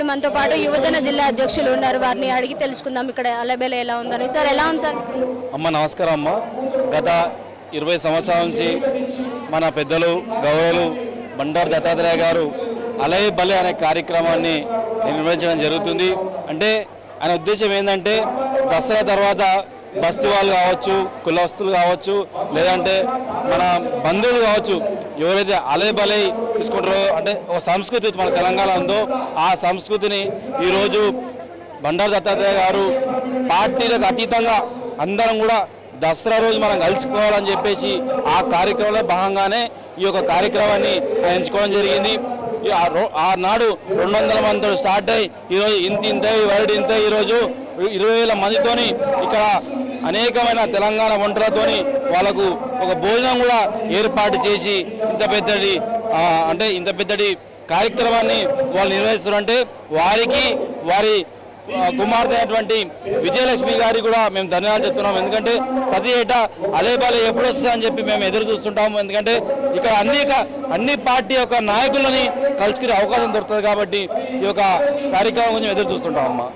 మనతో పాటు యువజన జిల్లా అధ్యక్షులు ఉన్నారు. వారిని అడిగి తెలుసుకుందాం ఇక్కడ అలబెల ఎలా ఉందని. సార్ ఎలా ఉంది సార్? అమ్మ నమస్కారం అమ్మ. గత 20 సంవత్సరాల నుంచి మన పెద్దలు గౌరవులు బండారు దత్తాత్రేయ గారు అలై బలే అనే కార్యక్రమాన్ని నిర్వహించడం జరుగుతుంది. అంటే ఆయన ఉద్దేశం ఏంటంటే దసరా తర్వాత బస్తీ వాళ్ళు కావచ్చు, కులస్తులు కావచ్చు, లేదంటే మన బంధువులు కావచ్చు, ఎవరైతే అలై బలై తీసుకుంటారో అంటే ఒక సంస్కృతి మన తెలంగాణ ఉందో ఆ సంస్కృతిని ఈరోజు బండారు దత్తాత్రేయ గారు పార్టీలకు అతీతంగా అందరం కూడా దసరా రోజు మనం కలుసుకోవాలని చెప్పేసి ఆ కార్యక్రమంలో భాగంగానే ఈ యొక్క కార్యక్రమాన్ని ఎంచుకోవడం జరిగింది. ఆనాడు 200 మందితో స్టార్ట్ అయ్యి ఈరోజు ఇంత వర్డ్ ఇంత ఈరోజు 20,000 మందితోని ఇక్కడ అనేకమైన తెలంగాణ వంటలతోని వాళ్ళకు ఒక భోజనం కూడా ఏర్పాటు చేసి ఇంత పెద్దటి కార్యక్రమాన్ని వాళ్ళు నిర్వహిస్తున్నారంటే వారికి వారి కుమార్తె అయినటువంటి విజయలక్ష్మి గారికి కూడా మేము ధన్యవాదాలు చెప్తున్నాం. ఎందుకంటే ప్రతి ఏటా అలేబాలే ఎప్పుడు వస్తుందని చెప్పి మేము ఎదురు చూస్తుంటాము. ఎందుకంటే ఇక్కడ అన్ని పార్టీ యొక్క నాయకులని కలుసుకునే అవకాశం దొరుకుతుంది కాబట్టి ఈ యొక్క కార్యక్రమం కొంచెం ఎదురు చూస్తుంటాం అమ్మా.